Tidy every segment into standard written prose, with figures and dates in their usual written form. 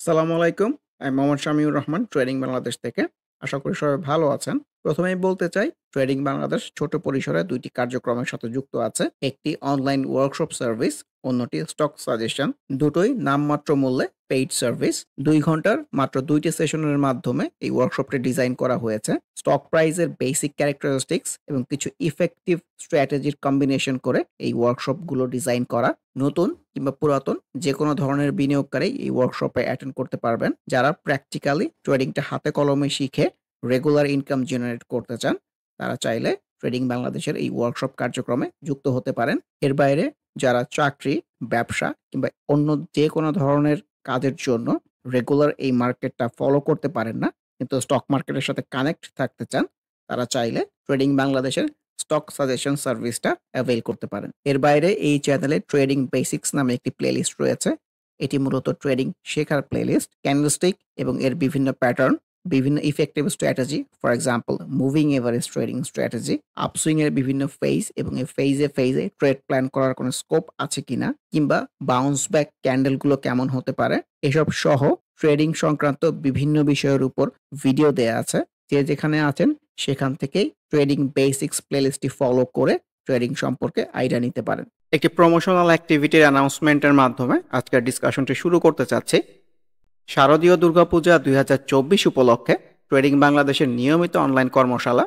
আসসালামু আলাইকুম। আমি মোহাম্মদ শামিউর রহমান ট্রেডিং বাংলাদেশ থেকে। আশা করি সবাই ভালো আছেন। ১ম এই বলতে চাই ট্রেডিং বাংলাদেশ ছোট পরিসরে ২ টি কার্যক্রমের সাথে যুক্ত আছে। একটি অনলাইন ওয়ার্কশপ সার্ভিস, অন্যটি স্টক সাজেশন। দুটোই নামমাত্র মূল্যে পেইড সার্ভিস। ২ ঘন্টার মাত্র ২ টি সেশনের মাধ্যমে এই ওয়ার্কশপটি ডিজাইন করা হয়েছে। স্টক প্রাইসের বেসিক ক্যারেক্টারিস্টিক্স এবং কিছু ইফেক্টিভ স্ট্র্যাটেজির কম্বিনেশন করে এই ওয়ার্কশপগুলো ডিজাইন করা। নতুন কিংবা পুরাতন যেকোনো ধরনের বিনিয়োগকারী এই ওয়ার্কশপে অ্যাটেন্ড করতে পারবেন। যারা প্র্যাকটিক্যালি ট্রেডিংটা হাতে কলমে শিখে রেগুলার ইনকাম জেনারেট করতে চান, তারা চাইলে ট্রেডিং বাংলাদেশের এই ওয়ার্কশপ কার্যক্রমে যুক্ত হতে পারেন। এর বাইরে যারা চাকরি, ব্যবসা কিংবা অন্য যেকোনো ধরনের কাজের জন্য রেগুলার এই মার্কেটটা ফলো করতে পারেন না, কিন্তু স্টক মার্কেটের সাথে কানেক্ট থাকতে চান, তারা চাইলে ট্রেডিং বাংলাদেশের স্টক সাজেশন সার্ভিসটা অ্যাভেইল করতে পারেন। এর বাইরে এই চ্যানেলে ট্রেডিং বেসিক্স নামে একটি প্লেলিস্ট রয়েছে। এটি মূলত ট্রেডিং শেখার প্লেলিস্ট। ক্যান্ডেলস্টিক এবং এর বিভিন্ন প্যাটার্ন, বিভিন্ন effective strategy, for example moving average trading strategy, upswing এর বিভিন্ন ফেজ এবং এই ফেজে ট্রেড প্ল্যান করার কোনো স্কোপ আছে কিনা, কিংবা বাউন্স ব্যাক ক্যান্ডেলগুলো কেমন হতে পারে, এসব সহ ট্রেডিং সংক্রান্ত বিভিন্ন বিষয়ের উপর ভিডিও দেয়া আছে। যে যেখানে আছেন সেখান থেকেই ট্রেডিং বেসিক্স প্লেলিস্টটি ফলো করে ট্রেডিং সম্পর্কে আইডিয়া নিতে পারেন। একটি প্রমোশনাল অ্যাক্টিভিটির অ্যানাউন্সমেন্টের মাধ্যমে আজকের ডিসকাশনটি শুরু করতে চাচ্ছি। শারদীয় দুর্গাপূজা ২০২৪ উপলক্ষে ট্রেডিং বাংলাদেশের নিয়মিত অনলাইন কর্মশালা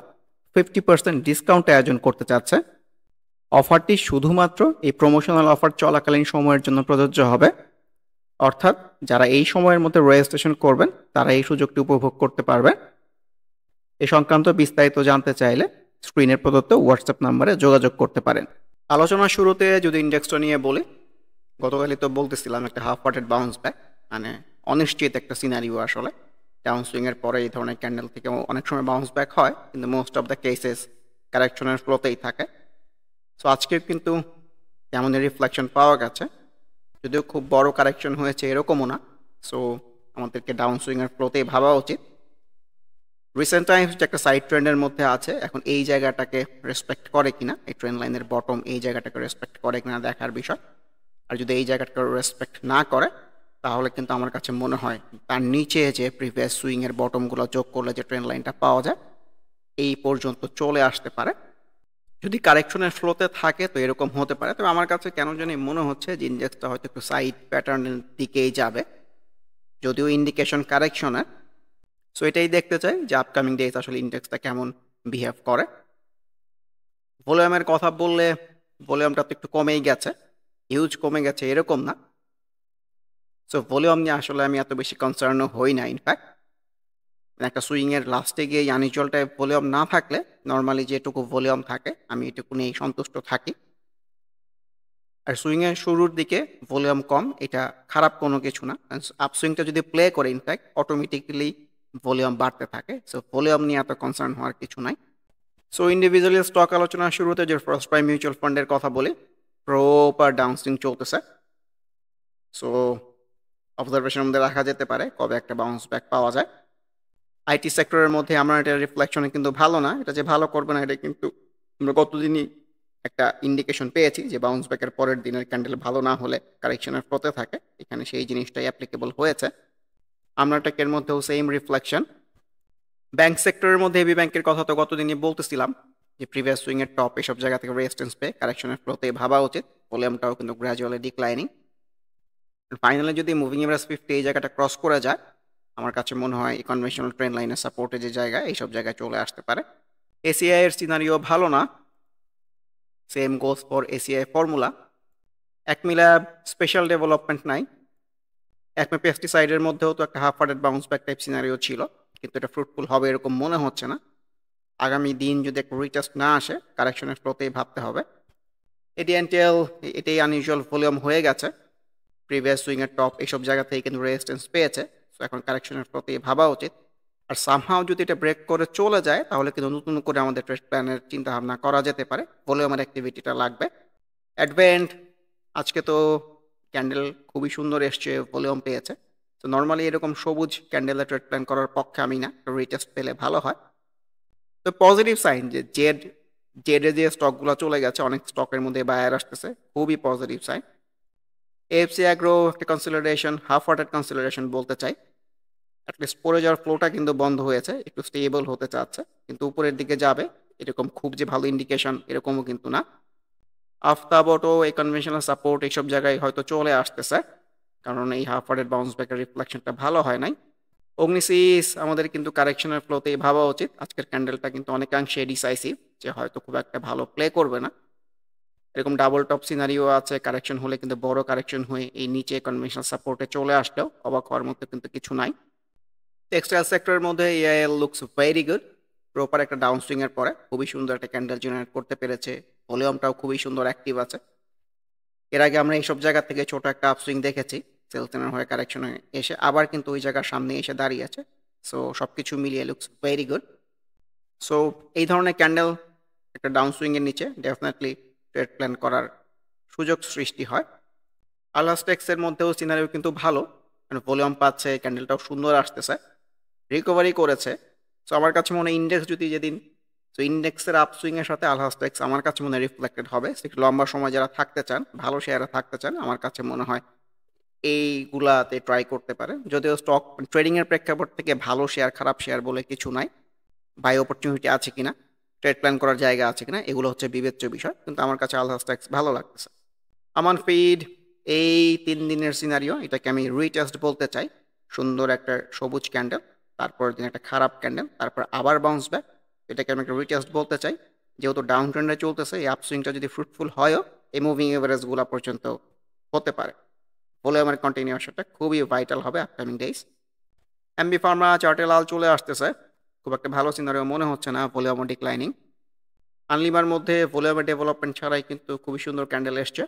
50% ডিসকাউন্ট আয়োজন করতে চাচ্ছে। অফারটি শুধুমাত্র এই প্রমোশনাল অফার চলাকালীন সময়ের জন্য প্রযোজ্য হবে, অর্থাৎ যারা এই সময়ের মধ্যে রেজিস্ট্রেশন করবেন তারা এই সুযোগটি উপভোগ করতে পারবে। এ সংক্রান্ত বিস্তারিত জানতে চাইলে স্ক্রিনের প্রদত্ত হোয়াটসঅ্যাপ নাম্বারে যোগাযোগ করতে পারেন। আলোচনার শুরুতে যদি ইন্ডেক্সটা নিয়ে বলি, গতকালই তো বলতেছিলাম একটা হাফ হার্টেড বাউন্স ব্যাক, মানে অনিশ্চিত একটা সিনারিও আসলে। ডাউন সুইংয়ের পরে এই ধরনের ক্যান্ডেল থেকে অনেক সময় বাউন্স ব্যাক হয়, কিন্তু মোস্ট অফ দ্য কেসেস কারেকশনের ফ্লোতেই থাকে। সো আজকে কিন্তু তেমনই রিফ্লেকশন পাওয়া গেছে, যদিও খুব বড় কারেকশন হয়েছে এরকমও না। সো আমাদেরকে ডাউন সুইংয়ের ফ্লোতেই ভাবা উচিত। রিসেন্ট টাইমস যে একটা সাইড ট্রেন্ডের মধ্যে আছে, এখন এই জায়গাটাকে রেসপেক্ট করে কিনা, এই ট্রেন্ড লাইনের বটম এই জায়গাটাকে রেসপেক্ট করে কিনা দেখার বিষয়। আর যদি এই জায়গাটাকে রেসপেক্ট না করে, তাহলে কিন্তু আমার কাছে মনে হয় তার নিচে যে প্রিভিয়াস সুইংয়ের বটমগুলো যোগ করলে যে ট্রেন্ড লাইনটা পাওয়া যায়, এই পর্যন্ত চলে আসতে পারে। যদি কারেকশনের ফ্লোতে থাকে তো এরকম হতে পারে, তবে আমার কাছে কেন জানি মনে হচ্ছে যে ইন্ডেক্সটা হয়তো একটু সাইড প্যাটার্নের দিকেই যাবে, যদিও ইন্ডিকেশন কারেকশনের। সো এটাই দেখতে চাই যে আপকামিং ডেজ আসলে ইন্ডেক্সটা কেমন বিহেভ করে। ভলিউমের কথা বললে, ভলিউমটা তো একটু কমেই গেছে, হিউজ কমে গেছে এরকম না। সো ভলিউম নিয়ে আসলে আমি এত বেশি কনসার্নও হই না। ইনফ্যাক্ট একটা সুইংয়ের লাস্টে গিয়ে আনইউজুয়াল টাইপ ভলিউম না থাকলে নর্মালি যেটুকু ভলিউম থাকে আমি এটুকু নিয়েই সন্তুষ্ট থাকি। আর সুইংয়ের শুরুর দিকে ভলিউম কম, এটা খারাপ কোনো কিছু না। আপসুইংটা যদি প্লে করে ইনফ্যাক্ট অটোমেটিক্যালি ভলিউম বাড়তে থাকে। সো ভলিউম নিয়ে এত কনসার্ন হওয়ার কিছু নাই। সো ইন্ডিভিজুয়ালি স্টক আলোচনার শুরুতে যে ফার্স্ট প্রাইম মিউচুয়াল ফান্ডের কথা বলি, প্রপার ডাউনসুইং চলতেছে। সো অবজারভেশনের মধ্যে রাখা যেতে পারে কবে একটা বাউন্স ব্যাক পাওয়া যায়। আইটি সেক্টরের মধ্যে আমরা এটা রিফ্লেকশনে কিন্তু ভালো না, এটা যে ভালো করবে না এটা কিন্তু আমরা গতদিনই একটা ইন্ডিকেশন পেয়েছি যে বাউন্স ব্যাকের পরের দিনের ক্যান্ডেল ভালো না হলে কারেকশনের পথে থাকে। এখানে সেই জিনিসটাই অ্যাপ্লিকেবল হয়েছে। আমরা টেকের মধ্যেও সেম রিফ্লেকশন। ব্যাংক সেক্টরের মধ্যে এবি ব্যাংকের কথা তো গতদিনই বলতেছিলাম যে প্রিভিয়াস সুইংয়ের টপ এসব জায়গা থেকে রেজিস্ট্যান্স পেয়ে কারেকশনের ফ্লোতে ভাবা উচিত। ভলিউমটাও কিন্তু গ্র্যাজুয়ালি ডিক্লাইনিং। ফাইনালি যদি মুভিং এভারেজ 50 এই জায়গাটা ক্রস করে যায়, আমার কাছে মনে হয় এই কনভেনশনাল ট্রেন্ড লাইনের সাপোর্টে যে জায়গা, এইসব জায়গায় চলে আসতে পারে। এসিআই এর সিনারিও ভালো না, same goes for ACI formula. একমিলা স্পেশাল ডেভেলপমেন্ট নাই। একমে পেস্টিসাইডের মধ্যেও তো একটা half hearted bounce back type scenario ছিল, কিন্তু এটা ফ্রুটফুল হবে এরকম মনে হচ্ছে না। আগামী দিন যদি একটা রিটেস্ট না আসে, কারেকশনের ফ্লোতেই ভাবতে হবে। এডিএনটিএল এটাই আনইউজুয়াল ভলিউম হয়ে গেছে, প্রিভিয়াস সুইংয়ের টপ এইসব জায়গা থেকে কিন্তু রেজিস্ট্যান্স পেয়েছে। সো এখন কারেকশনের ফ্লোতেই ভাবা উচিত। আর সামহাও যদি এটা ব্রেক করে চলে যায়, তাহলে কিন্তু নতুন করে আমাদের ট্রেড প্ল্যানের চিন্তা ভাবনা করা যেতে পারে। ভলিউমের অ্যাক্টিভিটিটা লাগবে। অ্যাডভেন্ট আজকে তো ক্যান্ডেল খুবই সুন্দর এসছে, ভলিউম পেয়েছে। তো নর্মালি এরকম সবুজ ক্যান্ডেলে ট্রেড প্ল্যান করার পক্ষে আমি না, রিটেস্ট পেলে ভালো হয়। তো পজিটিভ সাইন যে জেডে যে স্টকগুলো চলে গেছে, অনেক স্টকের মধ্যে বায়ার আসতেছে, খুবই পজিটিভ সাইন। এএফসি অ্যাগ্রো একটা কনসলিডেশন, হাফ হার্টেড কনসলিডেশন বলতে চাই। অ্যাটলিস্ট পড়ে যাওয়ার ফ্লোটা কিন্তু বন্ধ হয়েছে, একটু স্টেবল হতে চাচ্ছে, কিন্তু উপরের দিকে যাবে এরকম খুব যে ভালো ইন্ডিকেশন এরকমও কিন্তু না। আফতাব অটো এই কনভেনশনাল সাপোর্ট এইসব জায়গায় হয়তো চলে আসতেছে, কারণ এই হাফ হার্টেড বাউন্স ব্যাকের রিফ্লেকশনটা ভালো হয় নাই। অগ্নিসিস আমাদের কিন্তু কারেকশনের ফ্লোতেই ভাবা উচিত। আজকের ক্যান্ডেলটা কিন্তু অনেকাংশে ডিসাইসিভ, যে হয়তো খুব একটা ভালো প্লে করবে না। এরকম ডাবল টপ সিনারিও আছে, কারেকশন হলে কিন্তু বড় কারেকশন হয়ে এই নিচে কনভেনশনাল সাপোর্টে চলে আসলেও অবাক হওয়ার মতো কিন্তু কিছু নাই। টেক্সটাইল সেক্টরের মধ্যে AIL looks very good. Proper একটা ডাউন সুইং এর পরে খুবই সুন্দর একটা ক্যান্ডেল জেনারেট করতে পেরেছে, ভলিউমটাও খুবই সুন্দর অ্যাক্টিভ আছে। এর আগে আমরা এইসব জায়গা থেকে ছোট একটা আপসুইং দেখেছি, সেলসেনের হয়ে কারেকশনে এসে আবার কিন্তু ওই জায়গার সামনে এসে দাঁড়িয়ে আছে। সো সবকিছু মিলিয়ে লুকস ভেরি গুড। সো এই ধরনের ক্যান্ডেল একটা ডাউন সুইং এর নিচে ডেফিনেটলি ট্রেড প্ল্যান করার সুযোগ সৃষ্টি হয়। আলাস্টেক্সের মধ্যেও সিনারিও কিন্তু ভালো, মানে ভলিউম পাচ্ছে, ক্যান্ডেলটাও সুন্দর আসতেছে, রিকভারি করেছে। সো আমার কাছে মনে হয় ইন্ডেক্স যদি যেদিন, সো ইন্ডেক্সের আপসুইংয়ের সাথে আলহাস্টেক্স আমার কাছে মনে হয় রিফ্লেক্টেড হবে। একটু লম্বা সময় যারা থাকতে চান, ভালো শেয়ারে থাকতে চান, আমার কাছে মনে হয় এইগুলাতে ট্রাই করতে পারেন। যদিও স্টক ট্রেডিংয়ের প্রেক্ষাপট থেকে ভালো শেয়ার খারাপ শেয়ার বলে কিছু নাই, বাই অপরচুনিটি আছে কিনা, ট্রেড প্ল্যান করার জায়গা আছে কিনা, এগুলো হচ্ছে বিবেচ্য বিষয়, কিন্তু আমার কাছে আলহাস্টেক্স ভালো লাগতেছে। আমান ফিড এই 3 দিনের সিনারিও, এটাকে আমি রিটেস্ট বলতে চাই। সুন্দর একটা সবুজ ক্যান্ডেল, তারপর দিন একটা খারাপ ক্যান্ডেল, তারপর আবার বাউন্স ব্যাক, এটাকে আমি একটা রিটেস্ট বলতে চাই। যেহেতু ডাউন ট্রেন্ডে চলতেছে, এই আপসুইংটা যদি ফ্রুটফুল হয়ও এই মুভিং এভারেজগুলো পর্যন্ত হতে পারে, বলে আমার কন্টিনিউশনটা খুবই ভাইটাল হবে আপকামিং ডেজ। এমবি ফার্মা চার্টে লাল চলে আসতেছে, খুব একটা ভালো সিনারিও মনে হচ্ছে না, ভলিউম ডিক্লাইনিং। আনলিমার মধ্যে ভলিউমের ডেভেলপমেন্ট ছাড়াই কিন্তু খুবই সুন্দর ক্যান্ডেল এসছে।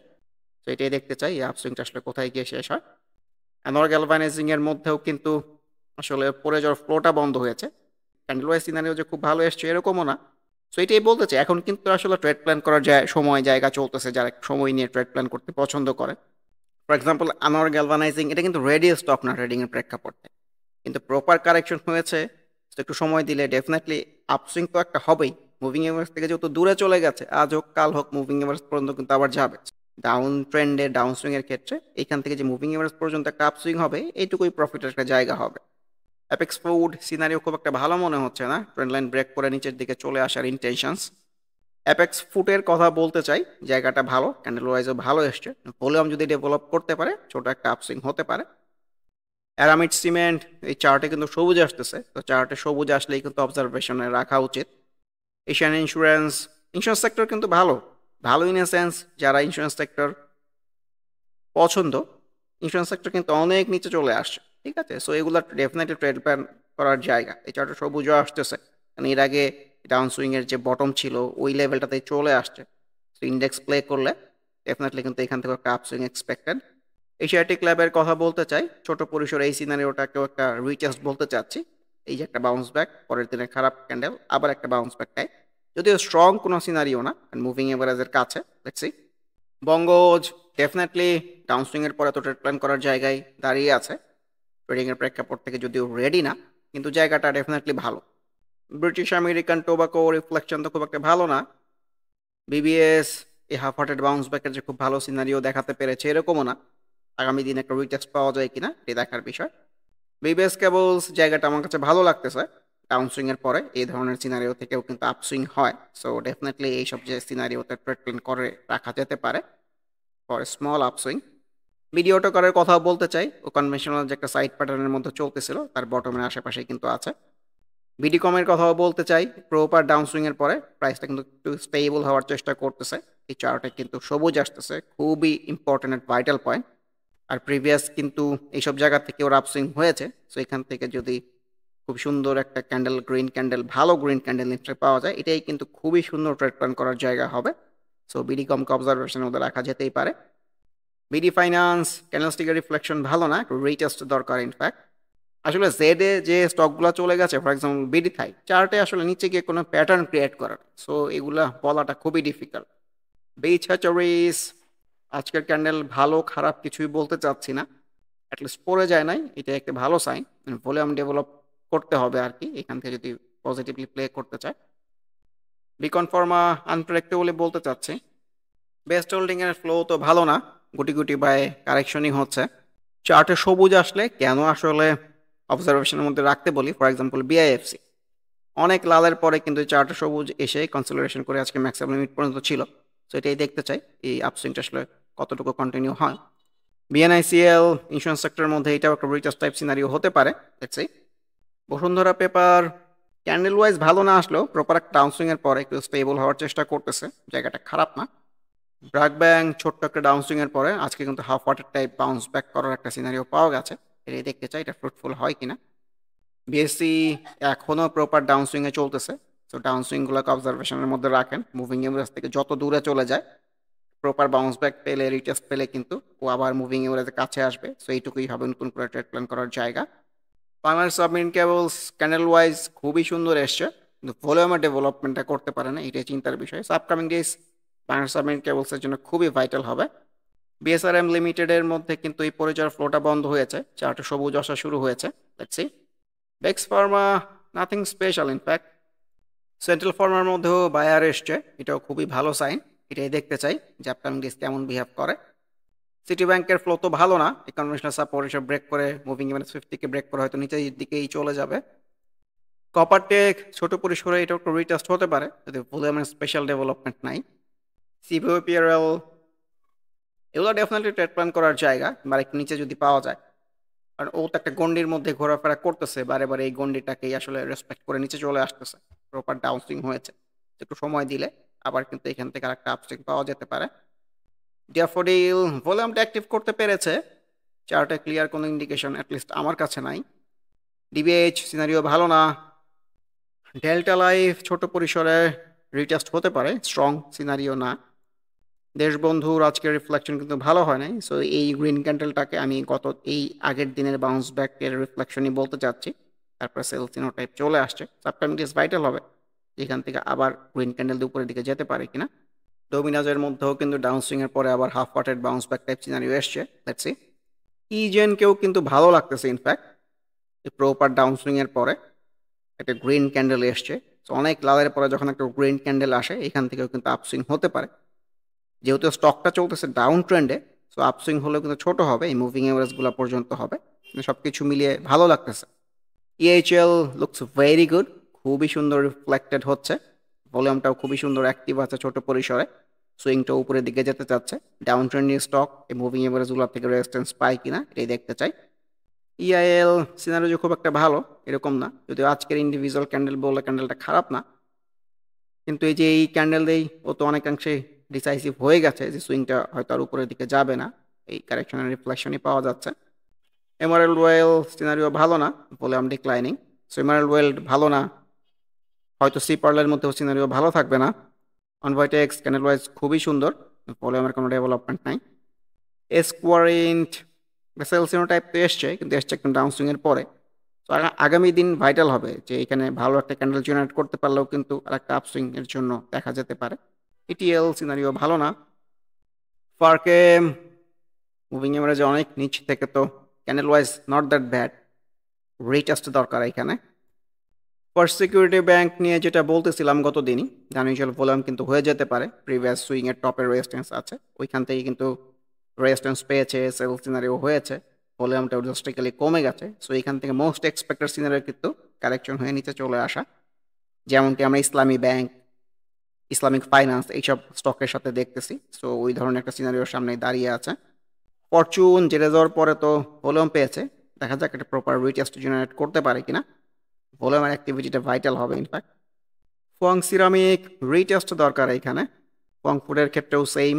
তো এটাই দেখতে চাই এই আপসুইংটা আসলে কোথায় গিয়ে শেষ হয়। অ্যানোর গ্যালভানাইজিং এর মধ্যেও কিন্তু আসলে পড়ে যাওয়ার ফ্লোটা বন্ধ হয়েছে। ক্যান্ডেল ওয়াইজ সিনারিও যে খুব ভালো এসছে এরকমও না। সো এটাই বলতে চাই, এখন কিন্তু আসলে ট্রেড প্ল্যান করার সময় জায়গা চলতেছে, যারা সময় নিয়ে ট্রেড প্ল্যান করতে পছন্দ করে। ফর এক্সাম্পল আনোয়ার গ্যালভানাইজিং, এটা কিন্তু রেডি স্টক না ট্রেডিং এর প্রেক্ষাপটে, কিন্তু প্রপার কারেকশন হয়েছে। তো একটু সময় দিলে ডেফিনেটলি আপসুইং তো একটা হবেই। মুভিং এভারেজ থেকে যেহেতু দূরে চলে গেছে, আজ হোক কাল হোক মুভিং এভারেজ পর্যন্ত কিন্তু আবার যাবে। ডাউন ট্রেন্ডে ডাউন সুইং এর ক্ষেত্রে এখান থেকে যে মুভিং এভারেজ পর্যন্ত একটা আপসুইং হবে, এইটুকুই প্রফিটের একটা জায়গা হবে। অ্যাপেক্স ফুড সিনারিও খুব একটা ভালো মনে হচ্ছে না, ট্রেন্ড লাইন ব্রেক করে নিচের দিকে চলে আসার ইন্টেনশনস। অ্যাপেক্স ফুডের কথা বলতে চাই, জায়গাটা ভালো, ক্যান্ডেল ওয়াইজও ভালো এসছে, ভলিউম যদি ডেভেলপ করতে পারে ছোট একটা আপসুইং হতে পারে। অ্যারামিড সিমেন্ট এই চার্টে কিন্তু সবুজ আসতেছে, তো চার্টে সবুজ আসলেই কিন্তু অবজারভেশনে রাখা উচিত। এশিয়ান ইন্স্যুরেন্স, ইন্স্যুরেন্স সেক্টর কিন্তু ভালো, ভালো ইন এ সেন্স যারা ইন্স্যুরেন্স সেক্টর পছন্দ, ইন্স্যুরেন্স সেক্টর কিন্তু অনেক নিচে চলে আসছে, ঠিক আছে। সো এগুলো ডেফিনেটলি ট্রেড প্ল্যান করার জায়গা। এই চার্টে সবুজও আসতেছে, কারণ এর আগে ডাউন সুইংয়ের যে বটম ছিল ওই লেভেলটাতে চলে আসছে। সো ইন্ডেক্স প্লে করলে ডেফিনেটলি কিন্তু এখান থেকে একটা আপসুইং এক্সপেক্টেড। এশিয়াটিক ল্যাবের কথা বলতে চাই, ছোট পরিসরে এই সিনারিওটাকেও একটা রিটেস্ট বলতে চাচ্ছি। এই যে একটা বাউন্স ব্যাক, পরের দিনে খারাপ ক্যান্ডেল, আবার একটা বাউন্স ব্যাক টাইপ, যদিও স্ট্রং কোনো সিনারিও না, মুভিং এভারেজের কাছে। Let's see. বঙ্গজ ডেফিনেটলি ডাউনসুইং এর পরে তো ট্রেড প্ল্যান করার জায়গায় দাঁড়িয়ে আছে, ট্রেডিং এর প্রেক্ষাপট থেকে যদিও রেডি না, কিন্তু জায়গাটা ডেফিনেটলি ভালো। ব্রিটিশ আমেরিকান টোবাকো রিফ্লেকশন তো খুব একটা ভালো না। বিবিএস এই হাফ হার্টেড বাউন্স ব্যাকের যে খুব ভালো সিনারিও দেখাতে পেরেছে এরকমও না, আগামী দিনে একটা রিটেস্ট পাওয়া যায় কিনা এটি দেখার বিষয়। বিবিএস কেবলস জায়গাটা আমার কাছে ভালো লাগতেছে, ডাউনসুইং এর পরে এই ধরনের সিনারিও থেকেও কিন্তু আপসুইং হয়। সো ডেফিনেটলি এইসব যে সিনারিওতে ট্রেড প্ল্যান করে রাখা যেতে পারে ফর স্মল আপসুইং। ভিডিওটা করার কথা বলতে চাই, ও কনভেনশনাল যে একটা সাইড প্যাটার্নের মধ্যে চলতেছিল তার বটমের আশেপাশে কিন্তু আছে। বিডিকমের কথাও বলতে চাই, প্রপার ডাউনসুইং এর পরে প্রাইসটা কিন্তু একটু স্টেবল হওয়ার চেষ্টা করতেছে। এই চার্টে কিন্তু সবুজ আসতেছে, খুবই ইম্পর্টেন্ট ভাইটাল পয়েন্ট। আর প্রিভিয়াস কিন্তু এইসব জায়গা থেকে ওর আপসুইং হয়েছে। সো এখান থেকে যদি খুব সুন্দর একটা ক্যান্ডেল, গ্রিন ক্যান্ডেল, ভালো গ্রিন ক্যান্ডেল নিশ্চয় পাওয়া যায়, এটাই কিন্তু খুবই সুন্দর ট্রেড প্ল্যান করার জায়গা হবে। সো বিডিকমকে অবজারভেশনের মধ্যে রাখা যেতেই পারে। বিডি ফাইন্যান্স ক্যান্ডেলস্টিকের রিফ্লেকশন ভালো না, একটু রিটেস্ট দরকার ইনফ্যাক্ট। আসলে জেডে যে স্টকগুলো চলে গেছে, ফর এক্সাম্পল বিডি থাই চার্টে আসলে নিচে গিয়ে কোনো প্যাটার্ন ক্রিয়েট করে না, সো এগুলা বলাটা খুবই ডিফিকাল্ট। বিচ হ্যাচারিস আজকের ক্যান্ডেল ভালো খারাপ কিছুই বলতে চাচ্ছি না, অ্যাটলিস্ট পড়ে যায় নাই, এটা একটা ভালো সাইন। ভলিউম ডেভেলপ করতে হবে আর কি এখান থেকে যদি পজিটিভলি প্লে করতে চায়। বিকন ফর্মা আনপ্রেডিক্টেবলি বলতে চাচ্ছি, বেস্ট হোল্ডিং এর ফ্লো তো ভালো না, গুটি গুটি বাই কারেকশনই হচ্ছে। চার্টে সবুজ আসলে কেন আসলে অবজারভেশনের মধ্যে রাখতে বলি, ফর এক্সাম্পল বিআইএফসি অনেক লালের পরে কিন্তু চার্টে সবুজ এসে কনসিডারেশন করে আজকে ম্যাক্সিমাম লিমিট পর্যন্ত ছিল। সো এটাই দেখতে চাই এই আপসুইংটা আসলে কতটুকু কন্টিনিউ হয়। বিএনআইসিএল ইন্স্যুরেন্স সেক্টরের মধ্যে এটাও একটা রিটার্স টাইপ সিনারিও হতে পারে। দেখছি বসুন্ধরা পেপার ক্যান্ডেল ওয়াইজ ভালো না আসলেও প্রপার একটা ডাউনসুইং এর পরে একটু স্টেবল হওয়ার চেষ্টা করতেছে, জায়গাটা খারাপ না। ব্র্যাক ব্যাংক ছোট্ট একটা ডাউনসুইং এর পরে আজকে কিন্তু half water type bounce back করার একটা সিনারিও পাওয়া গেছে। এটাই দেখতে চাই এটা ফ্রুটফুল হয় কিনা। বিএসসি এখনও প্রপার ডাউনসুইং এ চলতেছে। সো ডাউনসুইং গুলোকে অবজারভেশনের মধ্যে রাখেন। মুভিং এভারেজ থেকে যত দূরে চলে যায় প্রপার বাউন্স ব্যাক পেলে রিটেস্ট পেলে কিন্তু ও আবার মুভিং এভারেজের কাছে আসবে। সো এইটুকুই হবে নতুন করে ট্রেড প্ল্যান করার জায়গা। Bangladesh submarine cables candle wise খুবই সুন্দর এসছে, কিন্তু ভলিউমের ডেভেলপমেন্টটা করতে পারে না, এটাই চিন্তার বিষয়। So upcoming days Bangladesh submarine কেবলসের জন্য খুবই ভাইটাল হবে। বিএসআরএম লিমিটেডের মধ্যে কিন্তু এই পরিচয়ের ফ্লোটা বন্ধ হয়েছে, চারটে সবুজ আসা শুরু হয়েছে। লেটস সি বেক্স pharma nothing special in fact. Central ফার্মার মধ্যেও বায়ার এসছে, এটাও খুবই ভালো সাইন। এটাই দেখতে চাই যে আপকামিং ডেজ কেমন বিহেভ করে। সিটি ব্যাংকের ফ্লো তো ভালো না, এই কনভেনশনাল সাপোর্ট এসব ব্রেক করে মুভিং ইভেন্টস 50 কে ব্রেক করে হয়তো নিচের দিকেই চলে যাবে। কপার টেক ছোট পরিসরে এটা একটু রিটেস্ট হতে পারে যদি ভলিউমের স্পেশাল ডেভেলপমেন্ট নাই। সিপিওপিআরএল এগুলো ডেফিনেটলি ট্রেড প্ল্যান করার জায়গা, বা একটু নিচে যদি পাওয়া যায়। আর ও তো একটা গন্ডির মধ্যে ঘোরাফেরা করতেছে, বারে বারে এই গন্ডিটাকেই আসলে রেসপেক্ট করে নিচে চলে আসতেছে। প্রপার ডাউনসুইং হয়েছে, একটু সময় দিলে আবার কিন্তু এখান থেকে আরেকটা আপসুইং পাওয়া যেতে পারে। ড্যাফোডিল ভলিউমটা অ্যাক্টিভ করতে পেরেছে, চার্টে ক্লিয়ার কোনো ইন্ডিকেশন অ্যাটলিস্ট আমার কাছে নাই। ডিবিএইচ সিনারিও ভালো না। ডেল্টা লাইফ ছোট পরিসরে রিটেস্ট হতে পারে, স্ট্রং সিনারিও না। দেশবন্ধুর আজকের রিফ্লেকশন কিন্তু ভালো হয় নাই। সো এই গ্রিন ক্যান্ডেলটাকে আমি গত এই আগের দিনের বাউন্স ব্যাকের রিফ্লেকশনই বলতে চাচ্ছি। তারপরে সেলসিনো টাইপ চলে আসছে, সাবটাইম ডেজ ভাইটাল হবে এখান থেকে আবার গ্রিন ক্যান্ডেল দিয়ে উপরের দিকে যেতে পারে কিনা। ডোমিনাজের মধ্যেও কিন্তু ডাউনসুইং এর পরে আবার half hearted bounce back type scenario এসছে। লেটস সি ইজেনকেও কিন্তু ভালো লাগতেছে ইনফ্যাক্ট এই প্রপার ডাউনসুইং এর পরে একটা গ্রিন ক্যান্ডেল এসছে। সো অনেক লালের পরে যখন একটা গ্রিন ক্যান্ডেল আসে এখান থেকেও কিন্তু আপসুইং হতে পারে। যেহেতু স্টকটা চলতেছে ডাউন ট্রেন্ডে, সো আপসুইং হলেও কিন্তু ছোট হবে, এই মুভিং এভারেজগুলো পর্যন্ত হবে। সব কিছু মিলিয়ে ভালো লাগতেছে। ইএইচএল লুকস ভেরি গুড, খুবই সুন্দর রিফ্লেক্টেড হচ্ছে। ভলিউমটাও খুবই সুন্দর অ্যাক্টিভ আছে ছোট পরিসরে। সুইংটা উপরের দিকে যেতে চাচ্ছে। ডাউন ট্রেন্ডিং স্টক এই মুভিং এভারেজগুলো থেকে রেজিস্ট্যান্স পায় কিনা এটাই দেখতে চাই। ইআইএল সিনারিও খুব একটা ভালো এরকম না, যদিও আজকের ইন্ডিভিজুয়াল ক্যান্ডেল বলে ক্যান্ডেলটা খারাপ না, কিন্তু এই যে এই ক্যান্ডেল দেই ও তো অনেকাংশে ডিসাইসিভ হয়ে গেছে যে সুইংটা হয়তো আর উপরের দিকে যাবে না, এই কারেকশনের রিফ্লেকশনই পাওয়া যাচ্ছে। এমারেল্ড ওয়েল সিনারিও ভালো না, volume declining. So emerald well ভালো না, হয়তো সি পার্লের মধ্যেও সিনারিও ভালো থাকবে না। অনভাইটেক্স ক্যান্ডেল ওয়াইজ খুবই সুন্দর, ভলিউমের কোনো ডেভেলপমেন্ট নাই। এসকোয়ারিন্ট সেলসিনো টাইপ তো এসছে, কিন্তু এসছে একটু ডাউনসুইং এর পরে। তো আগামী দিন ভাইটাল হবে যে এখানে ভালো একটা ক্যান্ডেল জেনারেট করতে পারলেও কিন্তু আর একটা আপসুইং এর জন্য দেখা যেতে পারে। ইটিএল সিনারিও ভালো না। ফার্কে মুভিং এভারেজে অনেক নিচ থেকে তো candle wise not that bad, retest দরকার এখানে। ফার্স্ট সিকিউরিটি ব্যাংক নিয়ে যেটা বলতেছিলাম গত দিনই, আনইউজুয়াল ভলিউম কিন্তু হয়ে যেতে পারে, প্রিভিয়াস সুইং এর টপের রেজিস্ট্যান্স আছে, ওইখান থেকে কিন্তু রেজিস্ট্যান্স পেয়েছে, সেল সিনারিও হয়েছে, ভলিউমটা ড্রাস্টিক্যালি কমে গেছে। সো এখান থেকে মোস্ট এক্সপেক্টেড সিনারিও কিন্তু কারেকশন হয়ে নিচে চলে আসা, যেমনটি আমরা ইসলামী ব্যাংক, ইসলামিক ফাইন্যান্স এইসব স্টকের সাথে দেখতেছি। সো ওই ধরনের একটা সিনারিওর সামনে দাঁড়িয়ে আছে। ফরচুন জেরে যাওয়ার পরে তো ভলিউম পেয়েছে, দেখা যাক একটা প্রপার রিটেস্ট জেনারেট করতে পারে কিনা। ভলিউমের অ্যাক্টিভিটিটা ভাইটাল হবে ইনফ্যাক্ট। ফুয়াং সিরামিক রিটেস্ট দরকার এখানে। ফুয়াং ফুডের ক্ষেত্রেও সেম।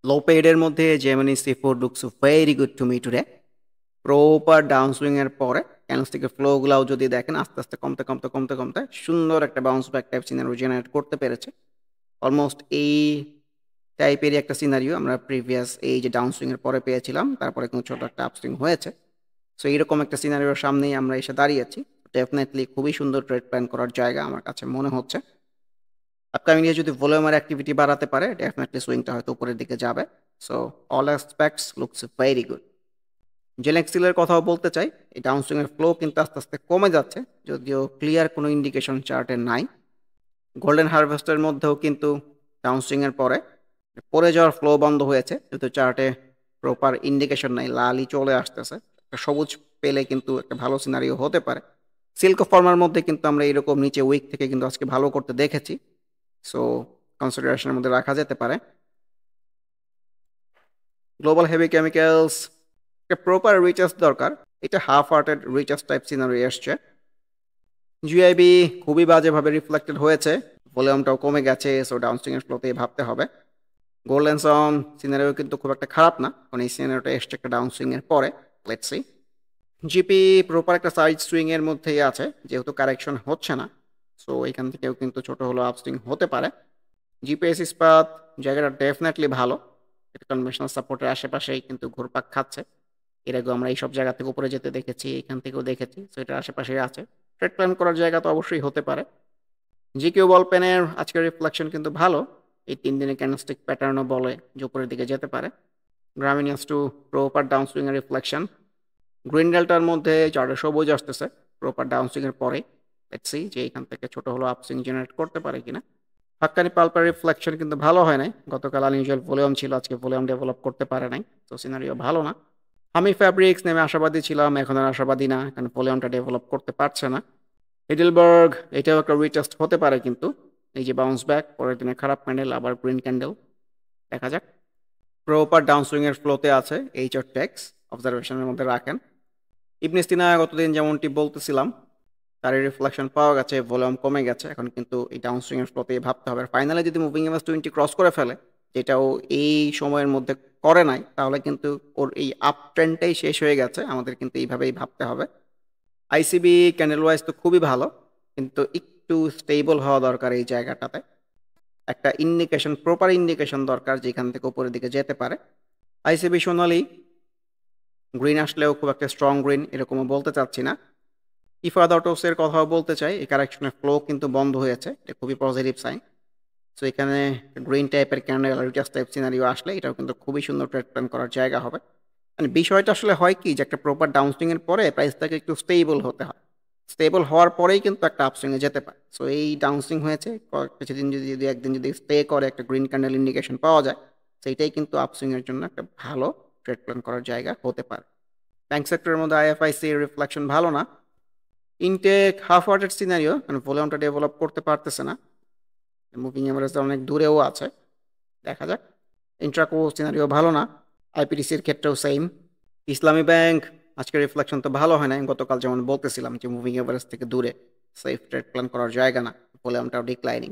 লো পেডের মধ্যে Gemini sea food looks very good to me today. Proper down swing এর পরে ক্যান্ডেলস্টিকের ফ্লোগুলাও যদি দেখেন আস্তে আস্তে কমতে কমতে কমতে কমতে সুন্দর একটা bounce back type scenario generate করতে পেরেছে। অলমোস্ট এই টাইপেরই একটা সিনারিও আমরা প্রিভিয়াস এই যে ডাউন সুইং এর পরে পেয়েছিলাম, তারপরে কিন্তু ছোট একটা আপসুইং হয়েছে। সো এইরকম একটা সিনারিওর সামনেই আমরা এসে দাঁড়িয়েছি। ডেফিনেটলি খুবই সুন্দর ট্রেড প্ল্যান করার জায়গা আমার কাছে মনে হচ্ছে। আপকামিং নিয়ে যদি ভলিউমের অ্যাক্টিভিটি বাড়াতে পারে ডেফিনেটলি সুইংটা হয়তো উপরের দিকে যাবে। So all aspects looks very good. জেলেক্সিলের কথাও বলতে চাই, এই ডাউনসুইং এর ফ্লো কিন্তু আস্তে আস্তে কমে যাচ্ছে, যদিও ক্লিয়ার কোনো ইন্ডিকেশন চার্টে নাই। গোল্ডেন হারভেস্টের মধ্যেও কিন্তু ডাউনসুইং এর পরে পড়ে যাওয়ার ফ্লো বন্ধ হয়েছে যেহেতু চার্টে প্রপার ইন্ডিকেশন নাই, লালই চলে আসতেছে। একটা সবুজ পেলে কিন্তু একটা ভালো সিনারিও হতে পারে। সিল্ক ফর্মার মধ্যে কিন্তু আমরা এরকম নিচে উইক থেকে কিন্তু আজকে ভালো করতে দেখেছি, সো কনসিডারেশনের মধ্যে রাখা যেতে পারে। গ্লোবাল হেভি কেমিক্যালস একটা প্রপার রিচার্জ দরকার, এটা half hearted recharge type scenery আসছে। জিআইবি খুবই বাজেভাবে রিফ্লেক্টেড হয়েছে, ভলিউমটাও কমে গেছে, সো ডাউনস্ট্রিং এর ফ্লোতে ভাবতে হবে। গোল্ডেন সন সিনারিও কিন্তু খুব একটা খারাপ না, কারণ এই সিনারিওটা এসছে একটা ডাউনসুইং এর পরে। Let's see. জিপি প্রপার একটা সাইড সুইং এর মধ্যেই আছে, যেহেতু কারেকশন হচ্ছে না, সো এখান থেকেও কিন্তু ছোট হলো আপসুইং হতে পারে। জিপিএস ইস্পাত জায়গাটা ডেফিনেটলি ভালো, এটা কনভেনশনাল সাপোর্টের আশেপাশেই কিন্তু ঘুরপাক খাচ্ছে। এর আগেও আমরা এইসব জায়গা থেকে উপরে যেতে দেখেছি, এখান থেকেও দেখেছি, সো এটার আশেপাশেই আছে। ট্রেড প্ল্যান করার জায়গা তো অবশ্যই হতে পারে। জিকিউ বল পেনের আজকের রিফ্লেকশন কিন্তু ভালো, এই 3 দিনের ক্যান্ডেলস্টিক প্যাটার্নও বলে যে উপরের দিকে যেতে পারে। গ্রামিনিয়াস টু প্রপার ডাউনসুইং এর রিফ্লেকশন। গ্রিন ডেল্টার মধ্যে চার্টে সবুজ আসতেছে প্রপার ডাউনসুইং এর পরে। লেটস সি যে এখান থেকে ছোট হলো আপসুইং জেনারেট করতে পারে কিনা। হাক্কানি পাল্পার রিফ্লেকশন কিন্তু ভালো হয় নাই, গতকাল আনইউজুয়াল ভলিউম ছিল, আজকে ভলিউম ডেভেলপ করতে পারে নাই, তো সিনারিও ভালো না। আমি ফ্যাব্রিক্স নেমে আশাবাদী ছিলাম, এখন আর আশাবাদী না, কারণ ভলিউমটা ডেভেলপ করতে পারছে না। হিডেলবার্গ এটাও একটা রিটেস্ট হতে পারে কিন্তু, এই যে বাউন্স ব্যাক, পরের দিনে খারাপ ক্যান্ডেল, আবার গ্রিন ক্যান্ডেল, দেখা যাক। প্রপার ডাউনসুইং এর ফ্লোতে আছে, এইচ আর টেক্স অবজারভেশনের মধ্যে রাখেন। ইবনে সিনা গতদিন যেমনটি বলতেছিলাম, তার রিফ্লেকশন পাওয়া গেছে, ভলিউম কমে গেছে, এখন কিন্তু এই ডাউনসুইং এর ফ্লোতে ভাবতে হবে। ফাইনালি যদি মুভিং এভারেজ 20 ক্রস করে ফেলে, যেটাও এই সময়ের মধ্যে করে নাই, তাহলে কিন্তু ওর এই আপ ট্রেন্ডটাই শেষ হয়ে গেছে, আমাদের কিন্তু এইভাবেই ভাবতে হবে। আইসিবি ক্যান্ডেল ওয়াইজ তো খুবই ভালো, কিন্তু একটু স্টেবল হওয়া দরকার এই জায়গাটাতে। একটা ইন্ডিকেশন, প্রপার ইন্ডিকেশন দরকার যেখান থেকে উপরের দিকে যেতে পারে। আইসিবি সোনালি গ্রিন আসলেও খুব একটা স্ট্রং গ্রিন এরকমও বলতে চাচ্ছি না। ইফাদ অটোসের কথাও বলতে চাই, এই কারেকশনের ফ্লো কিন্তু বন্ধ হয়েছে, এটা খুবই পজিটিভ সাইন। সো এখানে গ্রিন টাইপের ক্যান্ডেল রিটার্স টাইপ সিনারিও আসলে এটাও কিন্তু খুবই সুন্দর ট্রেড প্ল্যান করার জায়গা হবে। মানে বিষয়টা আসলে হয় কি, যে একটা প্রপার ডাউনসুইং এর পরে প্রাইসটাকে একটু স্টেবল হতে হয়, স্টেবল হওয়ার পরেই কিন্তু একটা আপসুইংয়ে যেতে পারে। সো এই ডাউনসুইং হয়েছে, কিছুদিন যদি যদি একদিন যদি স্টে করে একটা গ্রিন ক্যান্ডেল ইন্ডিকেশন পাওয়া যায়, সেইটাই কিন্তু আপসুইংয়ের জন্য একটা ভালো ট্রেড প্ল্যান করার জায়গা হতে পারে। ব্যাংক সেক্টরের মধ্যে আইএফআইসি রিফ্লেকশন ভালো না, ইনটেক হাফ ওয়ার্টেড সিনারিও, মানে ভলিউমটা ডেভেলপ করতে পারতেছে না, মুভিং এভারেজ অনেক দূরেও আছে, দেখা যাক। ইন্ট্রাকো সিনারিও ভালো না, আইপিডিসির ক্ষেত্রেও সেম। ইসলামী ব্যাংক আজকে রিফ্লেকশন তো ভালো হয় না, গতকাল যেমন বলতেছিলাম যে মুভিং এভারেজ থেকে দূরে, সেফ ট্রেড প্ল্যান করার জায়গা না, ভলিউমটাও ডিক্লাইনিং।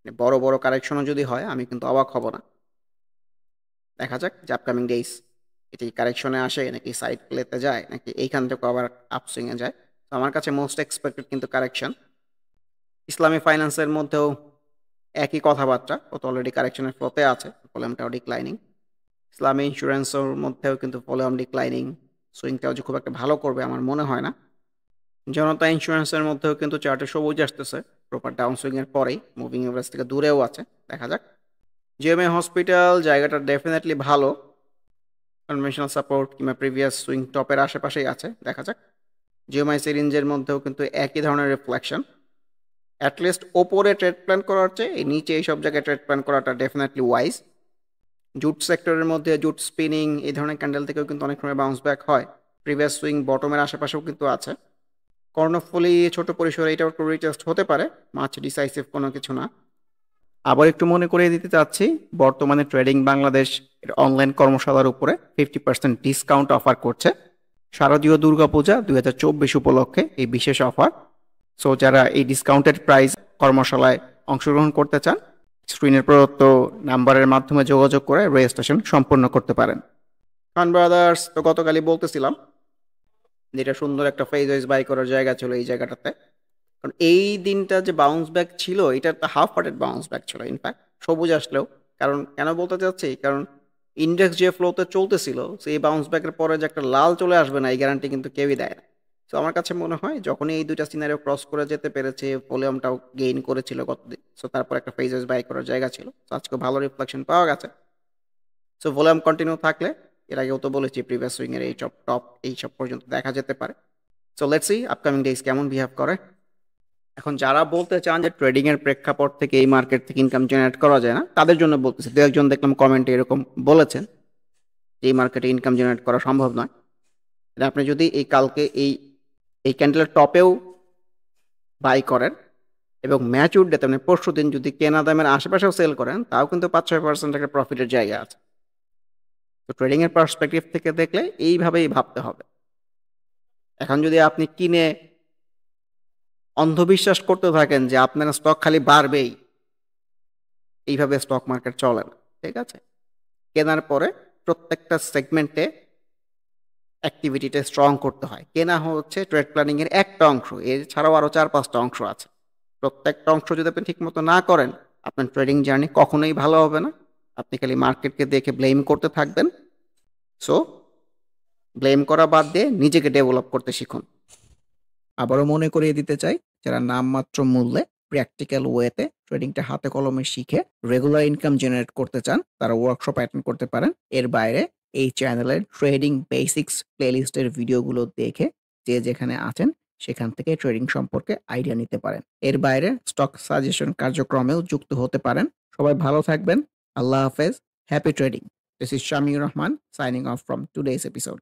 বড় বড় কারেকশনও যদি হয় আমি কিন্তু অবাক হব না, দেখা যাক যে আপকামিং ডেইস এটি কারেকশনে আসে নাকি সাইড প্লেতে যায় নাকি এইখান থেকে আবার আপসুইংয়ে যায়। তো আমার কাছে মোস্ট এক্সপেক্টেড কিন্তু কারেকশন। ইসলামী ফাইন্যান্সের মধ্যেও একই কথাবার্তা, ও তো অলরেডি কারেকশনের ফ্লোতে আছে, ভলিউমটাও ডিক্লাইনিং। ইসলামী ইন্স্যুরেন্সের মধ্যেও কিন্তু ভলিউম ডিক্লাইনিং, সুইংটাও যে খুব একটা ভালো করবে আমার মনে হয় না। জনতা ইন্স্যুরেন্সের মধ্যেও কিন্তু চার্টে সবুজ আসতেছে প্রপার ডাউন সুইংয়ের পরেই, মুভিং এভারেজ থেকে দূরেও আছে, দেখা যাক। জিএমএ হসপিটাল জায়গাটা ডেফিনেটলি ভালো, কনভেনশনাল সাপোর্ট কিংবা প্রিভিয়াস সুইং টপের আশেপাশেই আছে, দেখা যাক। জিএমআই সিরিঞ্জের মধ্যেও কিন্তু একই ধরনের রিফ্লেকশন, অ্যাটলিস্ট ওপরে ট্রেড প্ল্যান করার চেয়ে এই নিচে এইসব জায়গায় ট্রেড প্ল্যান করাটা ডেফিনেটলি ওয়াইজ। জুট সেক্টরের মধ্যে জুট স্পিনিং এই ধরনের ক্যান্ডেল থেকেও কিন্তু অনেক সময় বাউন্স ব্যাক হয়, প্রিভিয়াস সুইং বটমের আশেপাশেও কিন্তু আছে। কর্ণফুলি ছোট পরিসরে এটাও একটু রিটেস্ট হতে পারে, মাছ ডিসাইসিভ কোনো কিছু না। আবার একটু মনে করিয়ে দিতে চাচ্ছি, বর্তমানে ট্রেডিং বাংলাদেশ এর অনলাইন কর্মশালার উপরে 50% ডিসকাউন্ট অফার করছে শারদীয় দুর্গাপূজা 2024 উপলক্ষে, এই বিশেষ অফার। সো যারা এই ডিসকাউন্টেড প্রাইস কর্মশালায় অংশগ্রহণ করতে চান, স্ক্রিনের প্রদত্ত নাম্বারের মাধ্যমে যোগাযোগ করে রেজিস্ট্রেশন সম্পন্ন করতে পারেন। খান ব্রাদার্স তো গতকালই বলতেছিলাম, যেটা সুন্দর একটা ফেজ ওয়াইজ বাই করার জায়গা ছিল এই জায়গাটাতে, কারণ এই দিনটা যে বাউন্স ব্যাক ছিল এটা একটা হাফ হার্টেড বাউন্স ব্যাক ছিল ইনফ্যাক্ট, সবুজ আসলেও। কারণ কেন বলতে চাচ্ছি, কারণ ইন্ডেক্স যে ফ্লোতে চলতেছিল সেই বাউন্স ব্যাকের পরে যে একটা লাল চলে আসবে না এই গ্যারান্টি কিন্তু কেউই দেয় না। তো আমার কাছে মনে হয় যখনই এই দুইটা সিনারিও ক্রস করে যেতে পেরেছে, ভলিউমটাও গেইন করেছিল গতদিন, সো তারপর একটা ফেজ ওয়াইজ বাই করার জায়গা ছিল, তো আজকে ভালো রিফ্লেকশন পাওয়া গেছে। সো ভলিউম কন্টিনিউ থাকলে, এর আগেও তো বলেছি প্রিভিয়াস সুইং এর এই টপ এই সব পর্যন্ত দেখা যেতে পারে। So let's see upcoming days কেমন বিহেভ করে। এখন যারা বলতে চান যে ট্রেডিং এর প্রেক্ষাপট থেকে এই মার্কেট থেকে ইনকাম জেনারেট করা যায় না, তাদের জন্য বলতেছি। দু একজন দেখলাম কমেন্টে এরকম বলেছেন যে এই মার্কেটে ইনকাম জেনারেট করা সম্ভব নয়। আপনি যদি এই কালকে এই ক্যান্ডেলের টপেও বাই করেন এবং ম্যাচিউর ডেতে মানে পরশু দিন যদি কেনা দামের আশেপাশেও সেল করেন, তাও কিন্তু ৫-৬% একটা প্রফিটের জায়গা আছে। তো ট্রেডিং এর পার্সপেক্টিভ থেকে দেখলে এইভাবেই ভাবতে হবে। এখন যদি আপনি কিনে অন্ধবিশ্বাস করতে থাকেন যে আপনার স্টক খালি বাড়বেই, এইভাবে স্টক মার্কেট চলে না। ঠিক আছে? কেনার পরে প্রত্যেকটা সেগমেন্টে অ্যাক্টিভিটিটা স্ট্রং করতে হয়। কেনা হচ্ছে ট্রেড প্ল্যানিং এর একটা অংশ। এছাড়াও আরো ৪-৫ টা অংশ আছে। প্রত্যেকটা অংশ যদি আপনি ঠিকমতো না করেন, আপনার ট্রেডিং জার্নি কখনোই ভালো হবে না। আপনি খালি মার্কেটকে দেখে ব্লেম করতে থাকবেন। সো ব্লেম করা বাদ দিয়ে নিজেকে ডেভেলপ করতে শিখুন। আবারও মনে করিয়ে দিতে চাই, যারা নামমাত্র মূল্যে প্র্যাকটিক্যাল ওয়েতে ট্রেডিংটা হাতে কলমে শিখে রেগুলার ইনকাম জেনারেট করতে চান, তারা ওয়ার্কশপ অ্যাটেন্ড করতে পারেন। এর বাইরে এই চ্যানেলের ট্রেডিং বেসিক্স প্লেলিস্টের ভিডিওগুলো দেখে যে যেখানে আছেন সেখান থেকে ট্রেডিং সম্পর্কে আইডিয়া নিতে পারেন। এর বাইরে স্টক সাজেশন কার্যক্রমেও যুক্ত হতে পারেন। সবাই ভালো থাকবেন। আল্লাহ হাফেজ। Happy trading. This is Shamiur Rahman, signing off from today's episode.